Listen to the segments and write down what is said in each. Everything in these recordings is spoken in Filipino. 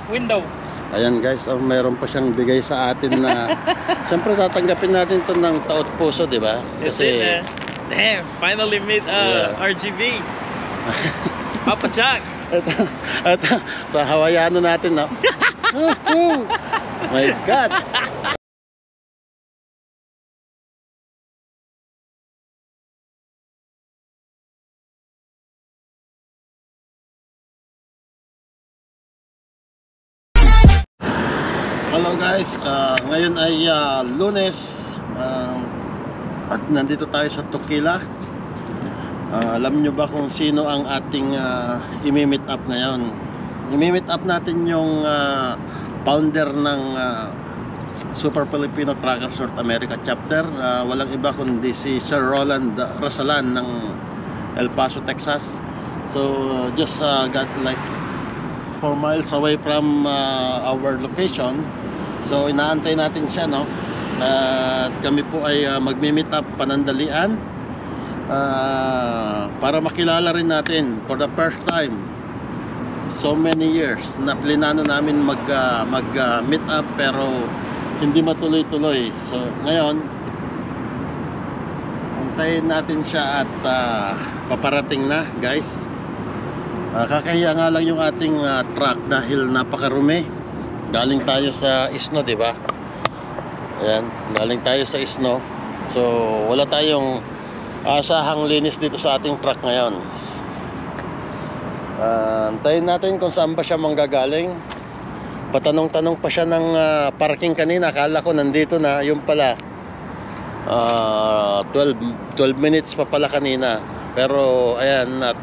Window. Ayan guys, meron pa siyang bigay sa atin na siyempre tatanggapin natin to ng taot puso, di ba? Kasi damn, finally meet RGB. Papa Jack. ito, sa Hawaiiano natin, no? My God. Hello guys, ngayon ay Lunes at nandito tayo sa Tukwila. Alam nyo ba kung sino ang ating imi-meet up ngayon? Imi-meet up natin yung founder ng Super Filipino Truckers North America Chapter. Walang iba kundi si Sir Roland Rasalan ng El Paso, Texas. So just got like 4 miles away from our location. So inaantay natin siya, no? At kami po ay magmi-meet up panandalian para makilala rin natin for the first time so many years na plinano namin mag-meet up pero hindi matuloy-tuloy. So ngayon antayin natin siya at paparating na, guys. Kakahiya nga lang yung ating truck dahil napakarumi. Galing tayo sa Isno, di ba? Ayan, galing tayo sa Isno. So wala tayong asahang linis dito sa ating truck ngayon. Antayin natin kung saan ba siya manggagaling. Patanong-tanong pa siya ng parking kanina. Akala ko nandito na, yung pala 12 minutes pa pala kanina. Pero ayan, at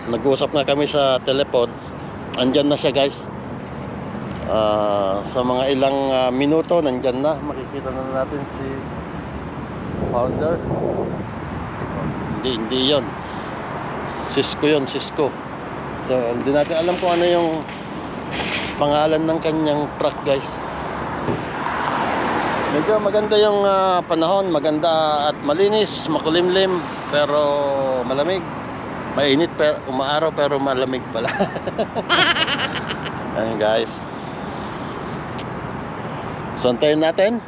nag-uusap na kami sa telepon. Andyan na siya, guys. Sa mga ilang minuto nandyan na. Makikita na natin si founder. Hindi yon, Cisco yon, Cisco. So hindi natin alam kung ano yung pangalan ng kanyang truck, guys. Medyo maganda yung panahon, maganda at malinis, makulimlim, pero malamig. Mainit pero umaaraw pero malamig pala. Ayan, guys. So antayin natin.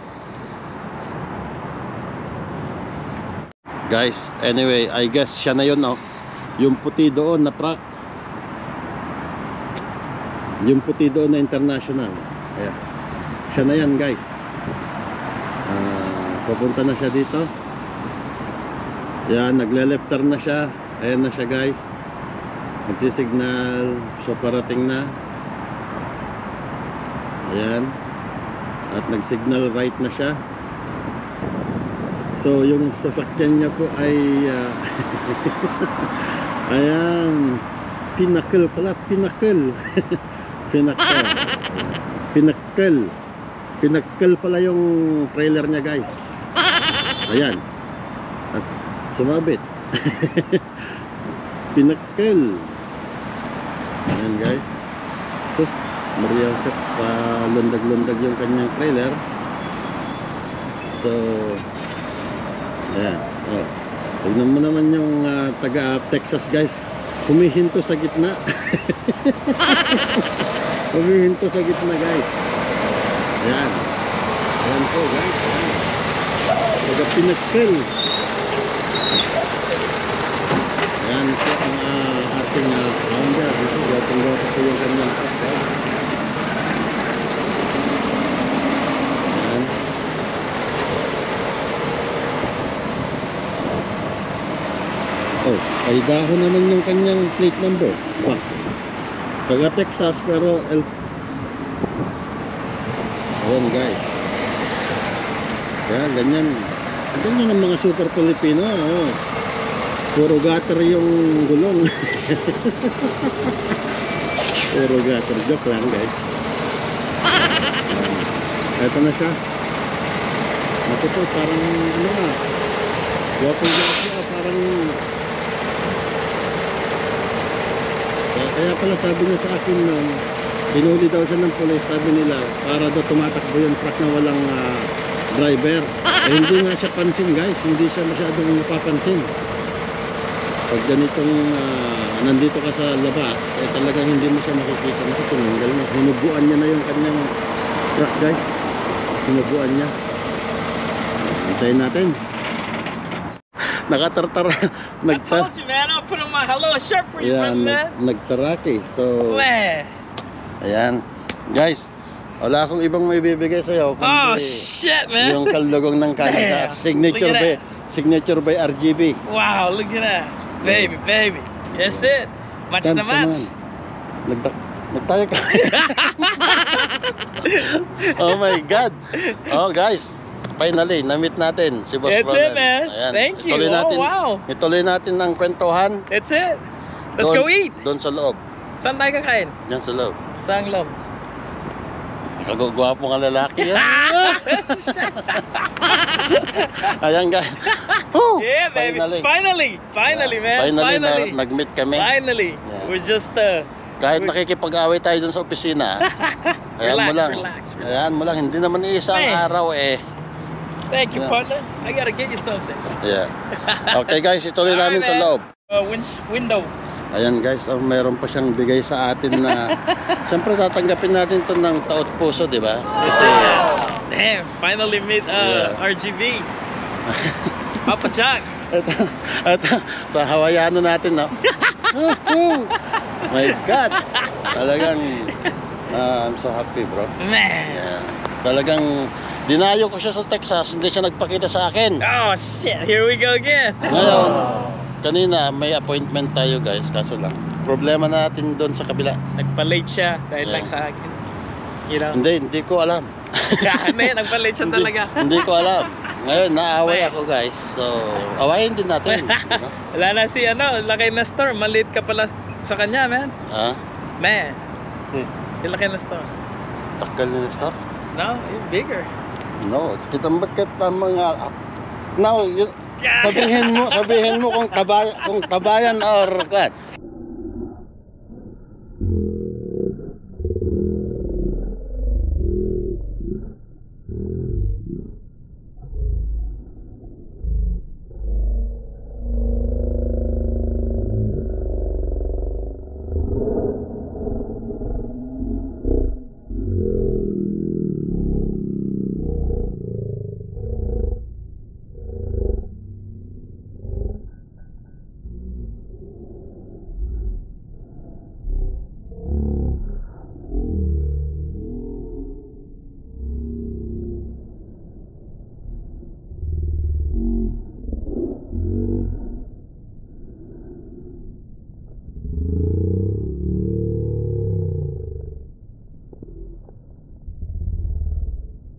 Guys, anyway, I guess siya na yun, no? Yung puti doon na truck. Yung puti doon na international. Ayan. Siya na yan, guys. Pupunta na siya dito. Yan, nagle-left turn na siya. Ayan na siya, guys. Nagsisignal. So parating na. Ayan. At nag-signal right na siya. So yung sasakyan niya po ay ayan, Pinnacle pala, Pinnacle. Pinnacle pala yung trailer niya, guys. Ayan. At sumabit. Pinnacle. Ayan, guys. Sus, Maria Josep, lundag-lundag yung kanyang trailer. So ayan, tignan mo naman yung taga Texas, guys. Humihinto sa gitna. Humihinto sa gitna, guys. Ayan. Ayan po, guys. Taga Pinnacle. Ayan po ang ating founder. Ito, gawang-gawa po yung kanyang truck, guys. Oh, ay dahon naman yung kanyang plate number. Wow. Taga Texas pero ayan, guys. Kaya ganyan. Ganyan ang mga super Pilipino. Oh. Puro gutter yung gulong. Puro gutter. Joke lang, guys. Ito na siya. Ito po parang ano nga. Gwapong-gwapo, parang kaya pala sabi niya sa akin nung hinuli daw siya ng pulis, sabi nila para daw tumatakbo yung truck na walang driver. Hindi nga siya pansin, guys, hindi siya masyadong napapansin. pag ganitong nandito ka sa labas, eh talagang hindi mo siya makikita. Tinanggal na. Hinubuan niya na yung kanyang truck, guys. Hinubuan niya. Antayin natin. Nakatartara. I told you, man. I'll put on my hello shirt for you, man. Nagtaraki. So, man. Ayan. Guys, wala akong ibang may bibigay sa'yo. Oh, shit, man. Yung kaldugong ng Canada. Signature by RGB. Wow, look at that. Baby, baby. That's it. Match na match. Nagtayo ka. Oh my God. Oh, guys. Finally, na-meet natin si Boss That's Ronald. it, man. Ayan. Thank you. Wow. Ituloy natin ang kwentuhan. That's it. Let's go eat. Doon sa loob. Saan tayo kakain? Diyan sa loob. Saan loob? Kagugwapo nga lalaki yan. Ayan, guys. Woo! Yeah, baby. Finally, man. Finally. Nag-meet kami. Finally. Yeah. We're just kahit nakikipag-away tayo dun sa opisina, ayan mo lang. Relax. Ayan mo lang, hindi naman isang araw eh. Thank you, partner. I gotta get you something. Yeah. Okay, guys, ituloy namin sa loob. Window. Ayan, guys, meron pa siyang bigay sa atin na siyempre tatanggapin natin to ng taot puso, di ba? Kasi damn, finally meet RGB. Papa Jack. Ito, sa Hawaiiano natin, no? My God! Talagang, I'm so happy, bro. Man. Yeah. Talagang, dinayo ko siya sa Texas, hindi siya nagpakita sa akin. Oh, shit. Here we go again. Ngayon, kanina, may appointment tayo, guys. Kaso lang, problema natin doon sa kabila. Nagpa-late siya dahil lang sa akin. You know? Hindi ko alam. Nagpa-late siya talaga. Hindi ko alam. Ngayon, naaway ako, guys. So, awayin din natin. Wala na si laki na store. Maliit ka pala sa kanya, man. Ha? Man. Yung laki na store. Takal na store? No, you're bigger. No, kitambak kita mga... Now, sabihin mo kung kabayan or what?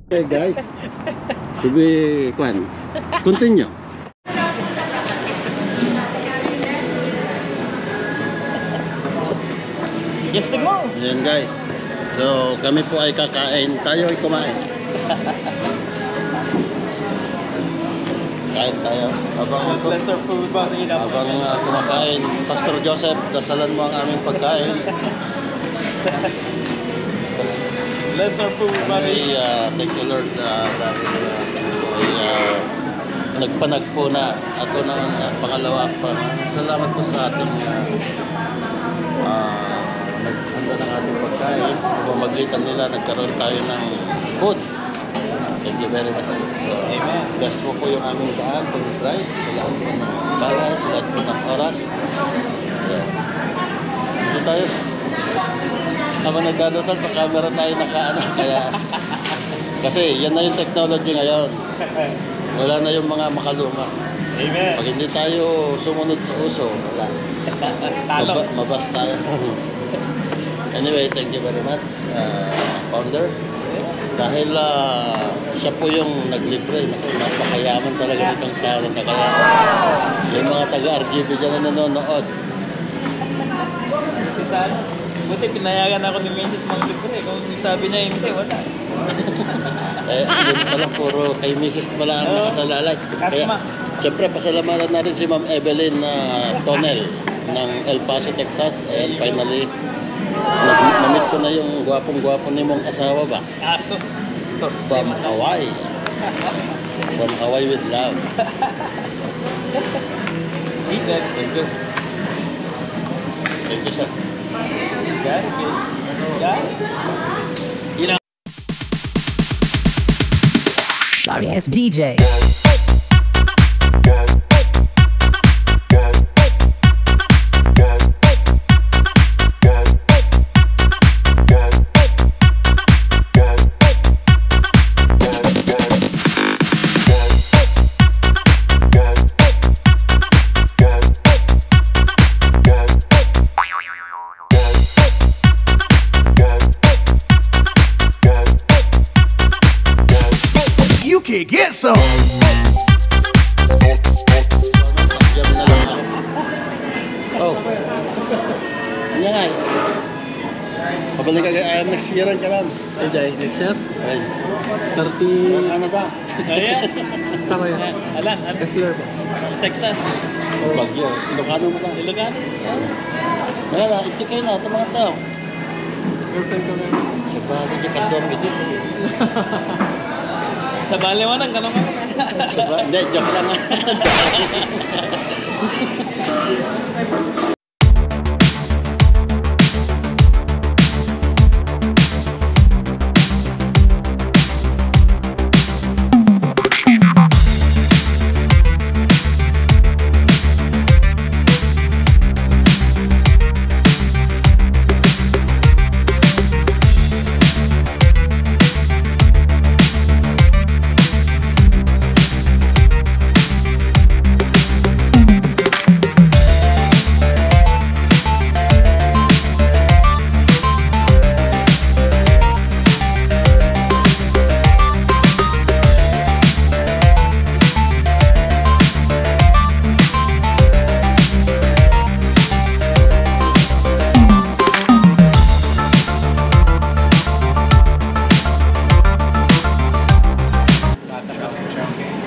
Okay, guys, to be continue. Yes, the mo. Ayan, guys. So, kami po ay kakain. Tayo ay kumain. Kain tayo. Habang kumakain, Pastor Joseph, dasalan mo ang aming pagkain. Bless our food, buddy. Thank you, Lord. Nagpanagpo na ako ng pangalawa pa. Salamat po sa ating nagsanda ng ating pagkain. Pamagitan nila, nagkaroon tayo ng food. Thank you very much. So, Amen. Bless mo po yung aming daan, pag-drive, sa lahat po ng balas, sa lahat po ng oras. Hindi tayo. Habang nagdadasal sa camera tayo nakaano, kaya kasi yan na yung technology ngayon. Wala na yung mga makaluma. Amen. Pag hindi tayo sumunod sa uso, wala. Mabas tayo. Anyway, thank you very much, founder. Dahil siya po yung naglibre. Napakayaman talaga nitong tao. Kaya yung mga taga-RGB dyan na nanonood. Buti pinayagan ako ni Mrs. Mang libre. Kung sabi niya hindi, wala. Yun pala, puro kay Mrs. pala ang nakasalalay. Kaya, siyempre, pasalamatan natin si Ma'am Evelyn Tonel ng El Paso, Texas. And finally, namit ko na yung gwapong-gwapo ni mong asawa ba? Asos. From Hawaii. From Hawaii with love. Eat that. Thank you. Thank you, sir. Yun ang Sorry, it's DJ. You can get some. Oh. Ano nga eh? Pabalik ka kaya next year ka lang. Eh, Jai, next year? Ay, 30... ano ba? Ayan. Basta ko yun. Alan, Next year ba? Texas. Bagyo. Ilocano mo ba? Ilocano. Wala na, itikay na ito mga tao. Girlfriend ko na. Sa bagay, di kandong ito. Sa Baliwanag, ganun ka. Hindi, joke lang.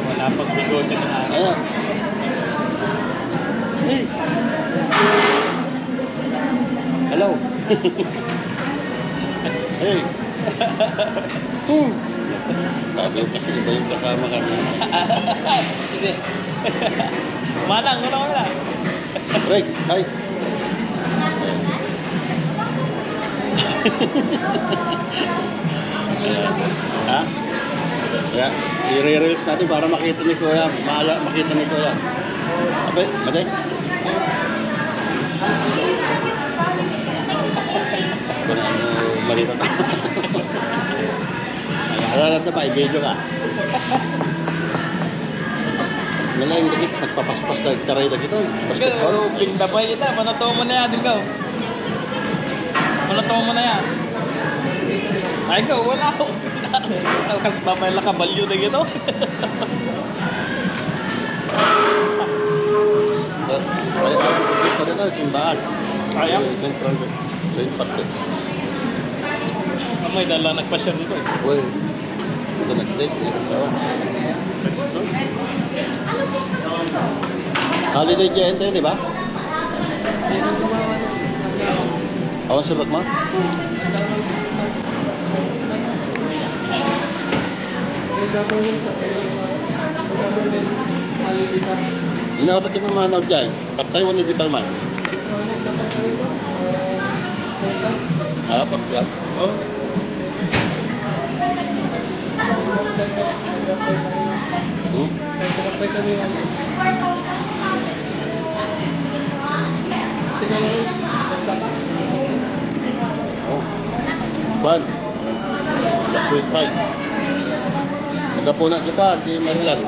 Wala pag bigote ng araw. Ayan. Hey. Hello. Hey. Sabi ko kasi iba yung kasama ka na. Hindi. Manang, wala. Greg, hi. Ha? Kaya, i-re-reels natin para makita ni Kuya. Makita ni Kuya. Abe, mate? Kung ano, malito na. Alam na ba, i-video ka. Wala yung dagit, nagpapaspas na taray na gito. Basketball. Pero, bigda pa yun na. Manato mo na yan, din ka. Manato mo na yan. Ay ka, wala ako. Kasi papay lang kabalyo na gito. Ay, pa rin na, simbahan. Ayaw. Central, Saint Patrick. May dala nagpasya rito eh. Uy, ito nag-date. Holiday GNT, di ba? Awan sulat mo? Inapat yung mamanaw dyan. Patay mo na digital man. Apat yan. Oh. Oh. Kwan. The sweet pie. Nagkapunan kita, di Maryland.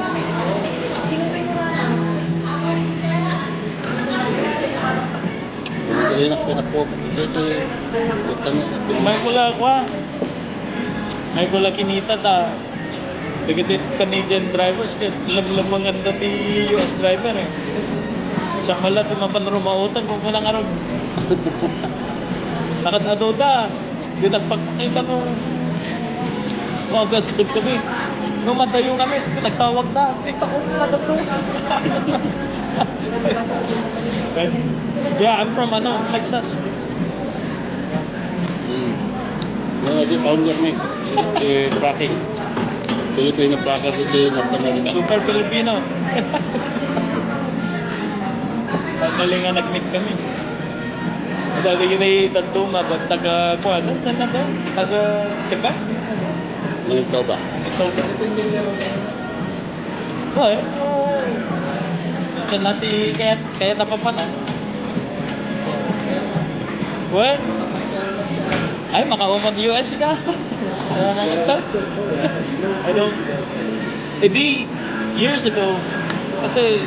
Hindi na pinapok. Dito May kula kwa. May kula kinita ta. Bigatit Canadian drivers kaya lamang ang dati US driver eh. Siya malat yung mapanrumautan kung walang araw. Nakataduda. Di nagpagpakita ko. August trip kami. Nung matayo kami, nagtawag na. Ito ko na natutunan. Yeah, I'm from Texas. Mga di founder ni tracking. Filipino tracker dito yung North America. Super Filipino. Magaling nga nag-meet kami. Dati kinahitantuma, ba't taga, kung ano, saan na doon? Taga, Quebec? Manitoba. Ito ba? Oh, eh. Saan natin, kaya napapanan? What? Ay, maka-umad US ka. I don't... Di, years ago, kasi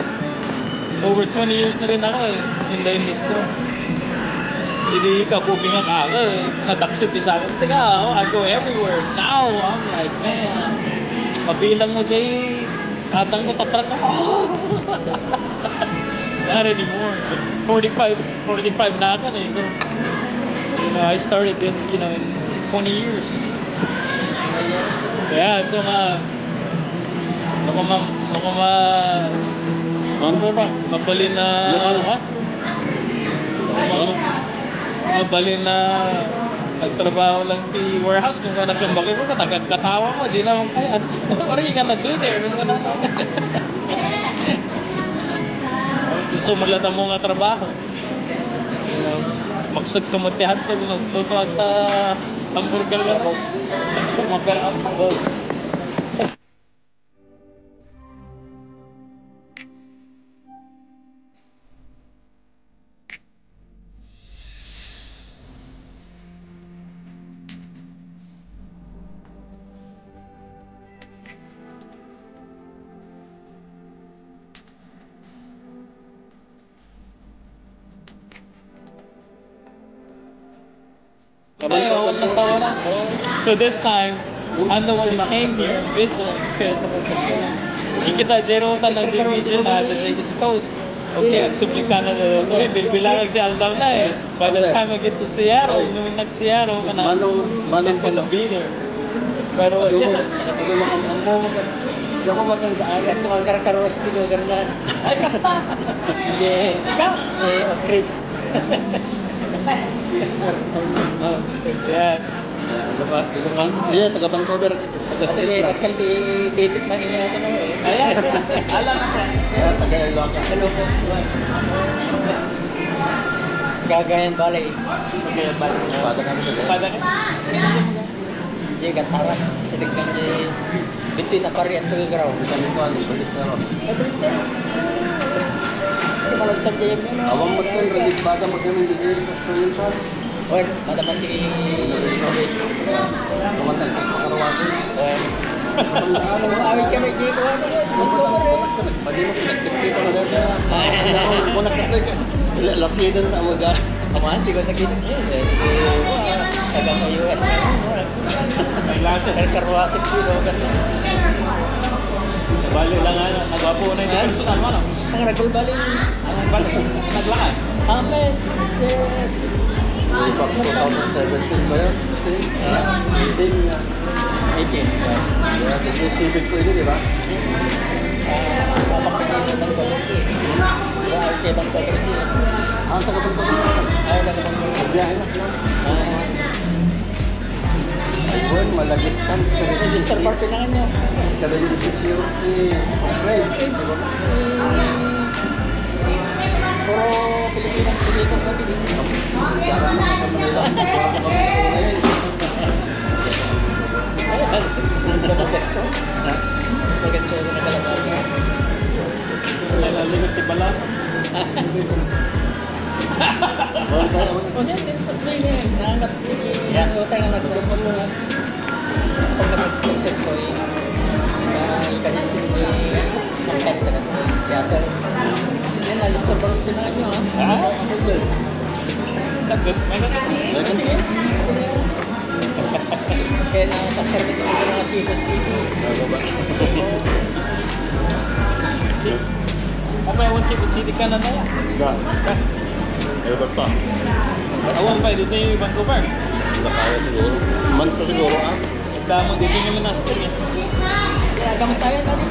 over 20 years na rin ako eh, in the industry. Hindi kakubing ang ako eh, nataksit sa akin. Sige, I go everywhere. Now, I'm like, man, mabilang mo Jay, katang ko tatrat ako. Not anymore. 45 na ako eh. So, I started this, in 20 years. Yeah, so mabali na mabali na nagtrabaho lang di warehouse kung ka nagkambaki mo katawa mo di naman kaya what are you gonna do there gusto mo lang mo nga trabaho magsag tumatihan to magtuto at hamburger lang kumapel ang boss. So this time, I'm the one who came here to visit because kita Jero ka ng division na the East Coast. Okay, agsupli ka na doon. Okay, bibilangan si Aldal na eh. By the time I get to Seattle, nung nag-Seattle ka na, it's gonna be there. Pero, yeah. Ako magandaan. Ako magkakaroos dito. Ganun. Ay, kasta! Yes. Ikaw? Okay. Yes. Iya, taga Vancouver. Titik na niya ito. Ayan. Alam ko. Taga Ilocos. Cagayan Valley. Cagayan Valley. Padang. Iya, Gantaran. Sidik kan di Binti na pari at Pilgraw. Kami ko ang Pilgraw. Kalau sa jayam niyo. Awang magkan relit baga magkamin di Pilgraw. Oy, madaman di Kamantan Pakarawasan. Oy. Awit kami di ko. Pwede mo kita na dito. Mo nakatay. Lapidan na mga. Kaman siguro nakita niyo. Taga sa US. Naglaso. Karwasan dito. Bali lang ano, nagwapo na yung personal mo, no? Ang nagbali. Ang bali, naglakad. Amen. Sipak 2017 ba yun? 18. Yeah, nag-civic ko ini, di ba? Papakita ng quality. Ay, bang quality. Ang taga-punta ko na. Ay, nagpapakita. Biyahe na. Ayun, malagit kan. Register party na kanyo. Kada yung disisyo si Fred. Pero Pilipinas, Pilipinas na Pilipinas. Nalaligod si Balas. Kasi din pa sila yun. Nangat yung utang na nagdumot mo lang. Pag nag-present ko ikanisin ko mag-type na theater. Yan, alis na parang pinaan nyo ha? Ako good. Good. May ganun. Sige. Kaya nakaservice ko ng mga season city. May one city ka na yan. Ayun ba pa? Awan pa, dito yung Vancouver. Hindi kaya siguro. Manto siguro ah. Damo dito yung nasa tingin. Kaya gamit tayo tadi.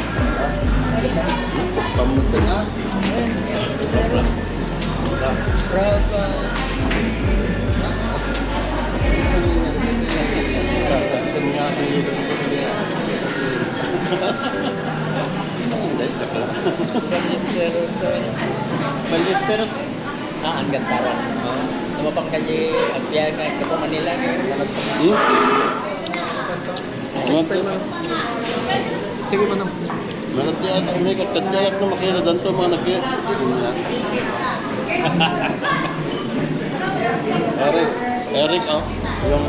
Pamunta na. Proud Balisteros. ang Gantaran. Kumapang ka di agpiyan ka po Manila sige mo na Manatiyan ang may katadyalat na makina danto mga nagkaya. Eric, oh. Yung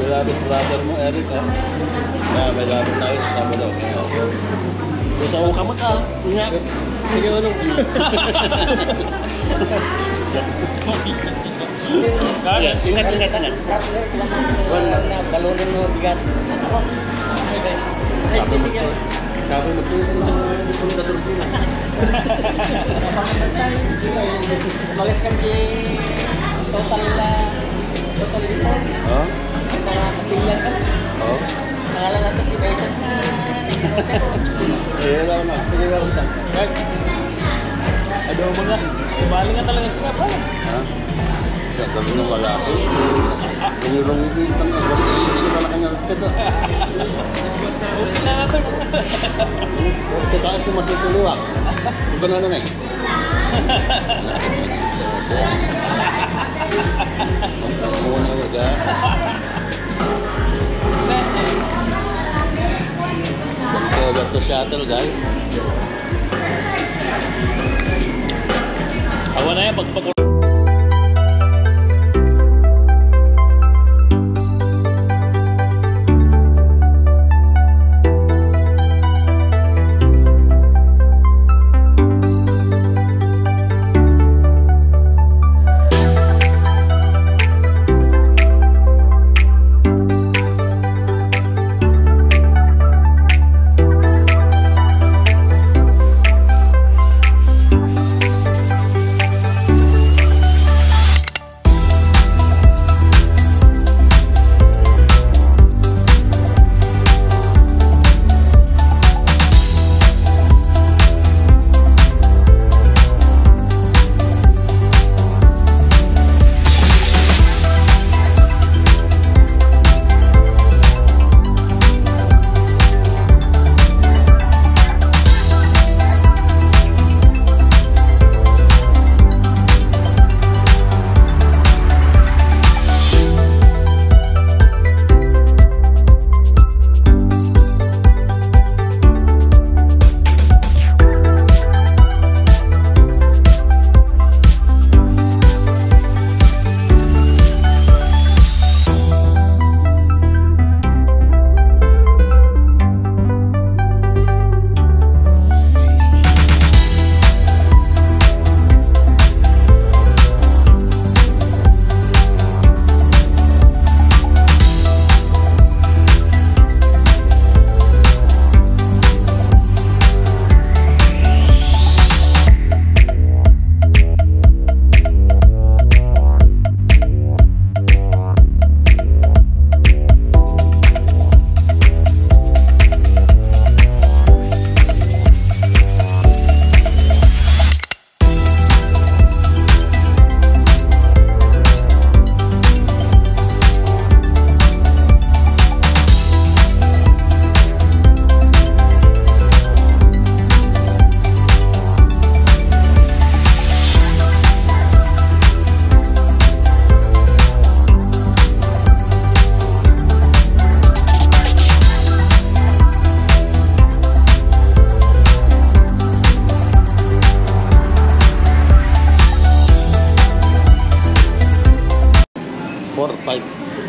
beloved brother mo, Eric, oh. May laro tayo sa Sabado. Gusto ko kamot, ah. Nga. Sige, ano? Kaya, Ingat. Balunin mo bigat Sabi mo po yung pundador ko na. Malis kan di total dito Oh? mga kapilyan ka Oh? pangalan natin si Bison Lang na. Sige, lang na. Aduh mga, sumali nga talaga sila pa. Ha? Sabi mo malaki. Pinulong yung tanong. Hindi malaki na rin ito. Okay na natin. Ito tayo ito matutuliwa. Ito na nanay. Muna wag ha. Controller to shuttle guys. Awa na yan, pagpag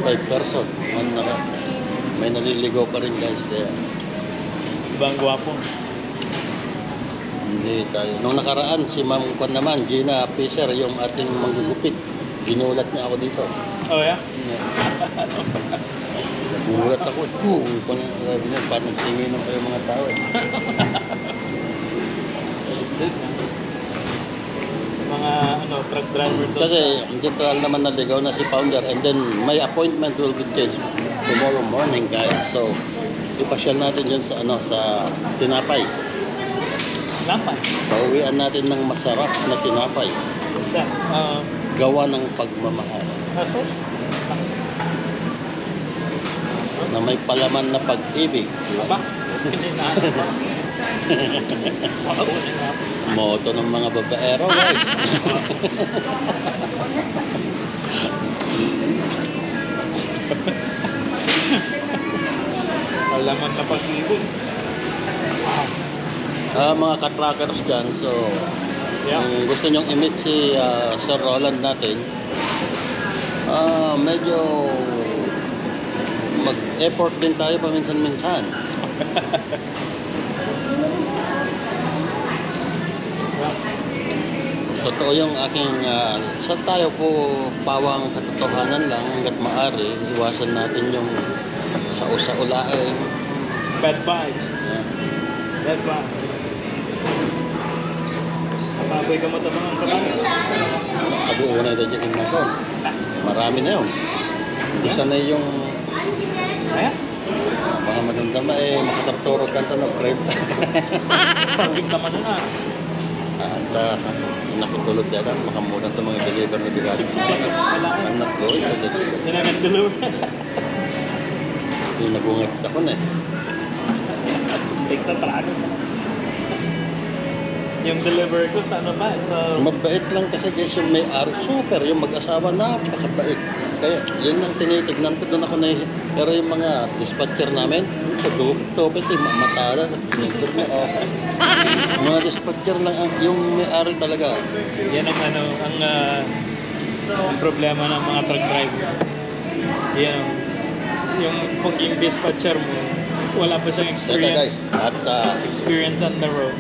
Five person. May naliligaw pa rin guys there. ibang gwapo. Hindi tayo. Nung nakaraan, si Ma'am Kwan naman, Gina Fisher, yung ating manggugupit. Ginulat niya ako dito. Oh yeah? Ginulat ako. Paano tingin ng kayo mga tao eh. Mga truck driver doon Kasi literal naman naligaw na si Founder, and then my appointment will be changed tomorrow morning guys. So ipasyal natin dyan sa sa tinapay. Tinapay? Pauwian natin ng masarap na tinapay. Gawa ng pagmamahal. Aso? Na may palaman na pag-ibig. Aba? Hindi na. Moto ng mga babaero guys. Alaman na pag-ibig. Mga ka-trackers dyan, so Yeah. kung gusto nyong i-meet si Sir Roland natin, medyo mag-effort din tayo paminsan-minsan. Totoo yung aking sa tayo po pawang katotohanan lang hanggat maaari, iwasan natin yung sa-ulain. Bad vibes. Yeah. Bad vibes. Kapaboy ka mo ito mga kapatid. Abuo na ito dyan yung marami na yun. Hindi sanay yung Ayan. mga madandama makatarturog kanta ng friend. Pagkik naman na. At nakutulog dyan, makamulan ito mga deliver na bigat. Anak ko, Hindi na nag-deliver. hindi nabungit ako na eh. Take na trago. Yung delivery ko sa ano ba? Sa... Mabait lang kasi guys yung may-ari. Super, yung mag-asawa napakabait. Kaya yun ang tinitignan ko doon ako na pero yung mga dispatcher namin, sa tupit matala, tinigil mo okay. Mga dispatcher lang, yung may-ari talaga. Yan ang ano, ang problema ng mga truck driver. Yan, yung pag yung dispatcher mo, wala pa siyang Teka guys, experience at on the road.